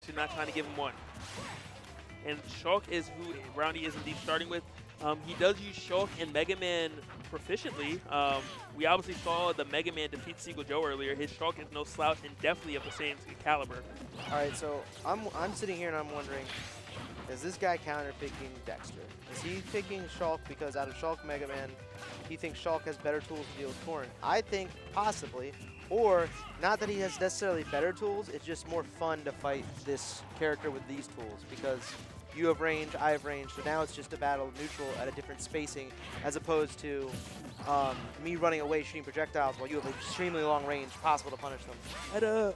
Dexter not trying to give him one. And Shulk is who Brownie is indeed starting with. He does use Shulk and Megaman proficiently. We obviously saw the Megaman defeat Seagull Joe earlier. His Shulk is no slouch and definitely of the same caliber. All right, so I'm sitting here and I'm wondering, is this guy counter-picking Dexter? Is he picking Shulk because out of Shulk Megaman, he thinks Shulk has better tools to deal with Corrin? I think possibly. Or, not that he has necessarily better tools, it's just more fun to fight this character with these tools because you have range, I have range, so now it's just a battle neutral at a different spacing as opposed to me running away shooting projectiles while you have extremely long range, possible to punish them.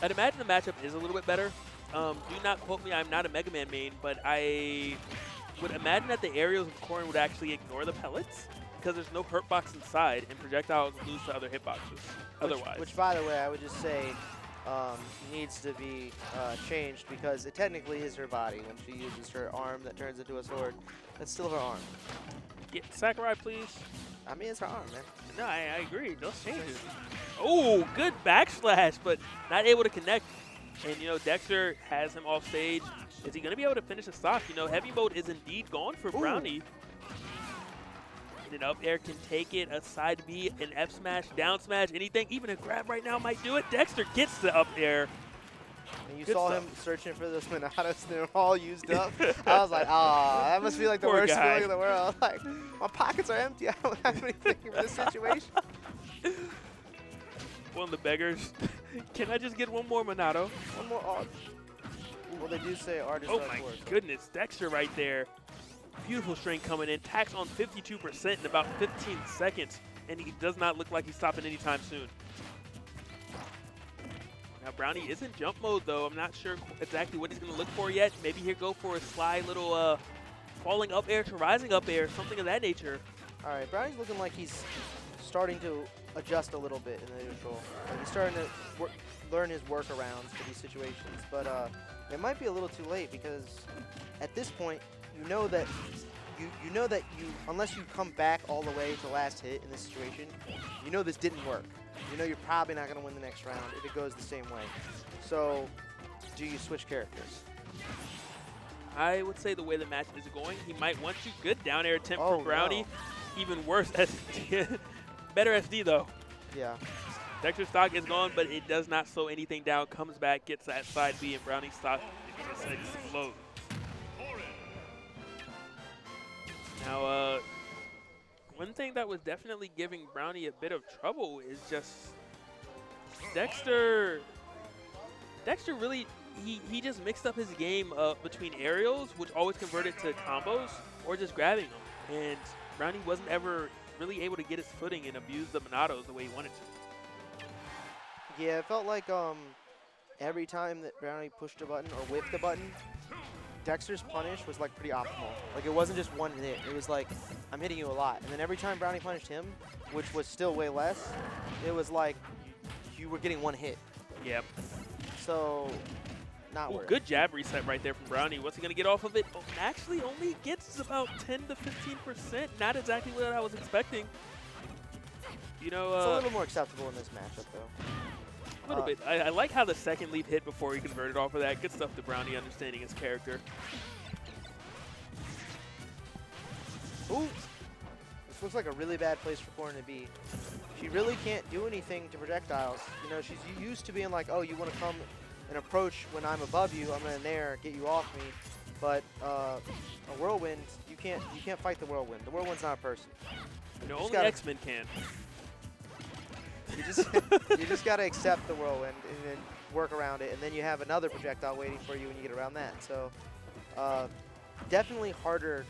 I'd imagine the matchup is a little bit better. Do not quote me, I'm not a Mega Man main, but I would imagine that the aerials of Corrin would actually ignore the pellets because there's no hurt box inside and projectiles lose to other hitboxes otherwise. Which, by the way, I would just say needs to be changed because it technically is her body when she uses her arm that turns into a sword. It's still her arm. Get Sakurai, please. I mean, it's her arm, man. No, I agree. Those changes. Oh, good backslash, but not able to connect. And, you know, Dexter has him off stage. Is he going to be able to finish the stock? You know, heavy mode is indeed gone for Brownie. And an up air can take it, a side B, an F smash, down smash, anything. Even a grab right now might do it. Dexter gets the up air. And you saw him searching for those Monados, and they're all used up. I was like, oh, that must be like the worst feeling in the world. Like, my pockets are empty. I don't have anything for this situation. One of the beggars. Can I just get one more Monado? One more art. Well, they do say art is Oh my goodness, Dexter right there. Beautiful string coming in. Tax on 52% in about 15 seconds. And he does not look like he's stopping anytime soon. Now, Brownie is in jump mode, though. I'm not sure exactly what he's going to look for yet. Maybe he'll go for a sly little falling up air to rising up air, something of that nature. All right, Brownie's looking like he's starting to adjust a little bit in the neutral. Like he's starting to learn his workarounds for these situations. But it might be a little too late because at this point, you know that unless you come back all the way to last hit in this situation, you know this didn't work. You know you're probably not going to win the next round if it goes the same way. So, do you switch characters? I would say the way the match is going, he might want you. Good down air attempt for Brownie. No. Even worse SD. Better SD though. Yeah. Dexter's stock is gone, but it does not slow anything down. Comes back, gets that side B, and Brownie's stock just explodes. Now, one thing that was definitely giving Brownie a bit of trouble is just Dexter really, he just mixed up his game between aerials, which always converted to combos, or just grabbing them. And Brownie wasn't ever really able to get his footing and abuse the Monados the way he wanted to. Yeah, it felt like every time that Brownie pushed a button or whipped the button, Dexter's punish was like pretty optimal. Like it wasn't just one hit. It was like, I'm hitting you a lot. And then every time Brownie punished him, which was still way less, it was like you were getting one hit. Yep. So, not worth it. Good jab reset right there from Brownie. What's he going to get off of it? Oh, actually only gets about 10 to 15%. Not exactly what I was expecting. You know, it's a little more acceptable in this matchup, though. A little bit. I like how the second leap hit before he converted off of that. Good stuff to Brownie understanding his character. Ooh. This looks like a really bad place for Corrin to be. She really can't do anything to projectiles. You know, she's used to being like, oh, you want to come and approach when I'm above you, I'm in there, get you off me. But a whirlwind, you can't fight the whirlwind. The whirlwind's not a person. You know, only X-Men can. You just got to accept the whirlwind and then work around it, and then you have another projectile waiting for you when you get around that. So definitely harder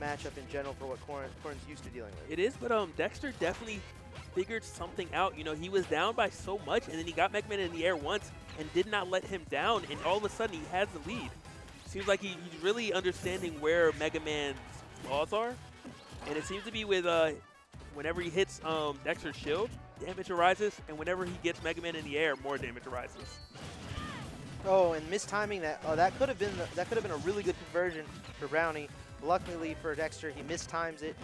matchup in general for what Corrin's used to dealing with. It is, but Dexter definitely figured something out. You know, he was down by so much, and then he got Megaman in the air once and did not let him down, and all of a sudden he has the lead. Seems like he's really understanding where Megaman's flaws are, and it seems to be with whenever he hits Dexter's shield, damage arises, and whenever he gets Megaman in the air, more damage arises. Oh, and mistiming that. Oh, that could have been a really good conversion for Brownie. Luckily for Dexter, he mistimes it.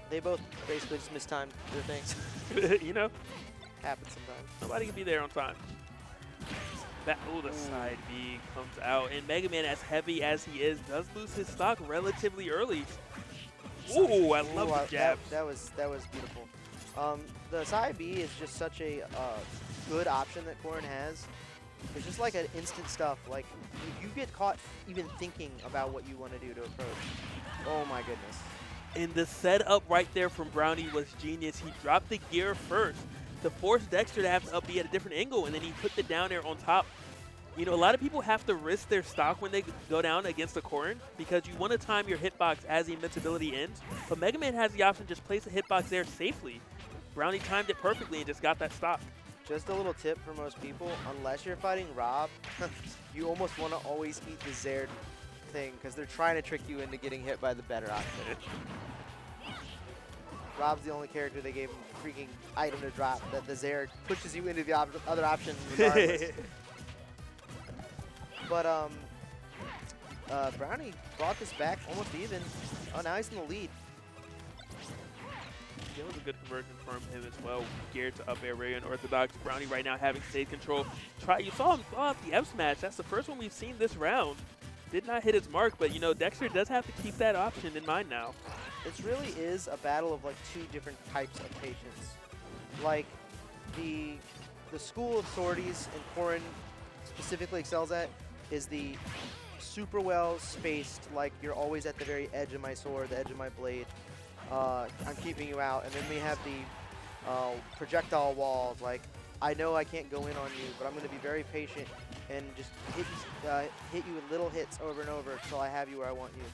They both basically just mistimed their things. You know. Happens sometimes. Nobody can be there on time. Oh, the side B comes out. And Mega Man, as heavy as he is, does lose his stock relatively early. Ooh, I love the jab. That was beautiful. The side B is just such a good option that Corrin has. It's just like an instant stuff. Like, if you get caught even thinking about what you want to do to approach, oh my goodness. And the setup right there from Brownie was genius. He dropped the gear first to force Dexter to have to up B at a different angle, and then he put the down air on top. You know, a lot of people have to risk their stock when they go down against a Corrin because you want to time your hitbox as the invincibility ends. But Mega Man has the option to just place a hitbox there safely. Brownie timed it perfectly and just got that stock. Just a little tip for most people, unless you're fighting Rob, you almost want to always eat the Zared thing because they're trying to trick you into getting hit by the better option. Rob's the only character they gave him a freaking item to drop that the Zared pushes you into the other option regardless. But Brownie brought this back almost even. Oh, now he's in the lead. That was a good conversion from him as well. Geared to up air, very unorthodox. Brownie right now having stage control. You saw him throw out the F smash. That's the first one we've seen this round. Did not hit his mark, but you know, Dexter does have to keep that option in mind now. It really is a battle of like two different types of patience. Like the school of swordies and Corrin specifically excels at is the super well spaced, like you're always at the very edge of my sword, the edge of my blade. I'm keeping you out. And then we have the projectile walls, like I know I can't go in on you, but I'm going to be very patient and just hit you with little hits over and over until I have you where I want you.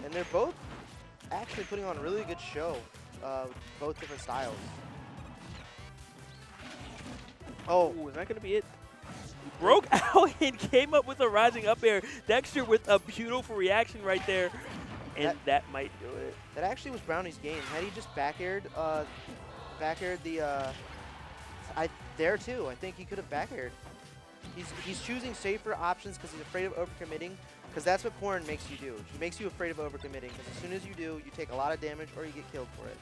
And they're both actually putting on a really good show, both different styles. Oh, ooh, is that going to be it? Broke out and came up with a rising up air. Dexter with a beautiful reaction right there, and that might do it. That actually was Brownie's game. Had he just back-aired the, there too, I think he could have back-aired. He's choosing safer options because he's afraid of overcommitting, because that's what Corrin makes you do. He makes you afraid of overcommitting, because as soon as you do, you take a lot of damage or you get killed for it.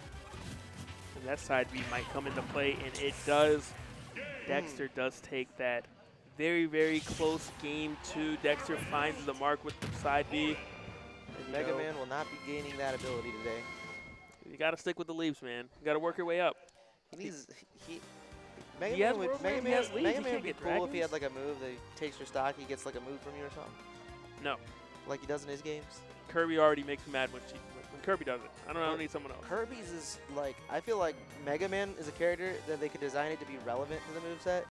And that side B might come into play, and it does. Dexter does take that. Very, very close game 2. Dexter finds the mark with the side B. And Mega Man will not be gaining that ability today. You got to stick with the leaps, man. You got to work your way up. Mega Man would be cool if he had like a move that takes your stock, he gets like a move from you or something. No. Like he does in his games? Kirby already makes me mad when Kirby does it. I don't need someone else. Kirby's is like, I feel like Mega Man is a character that they could design it to be relevant to the moveset.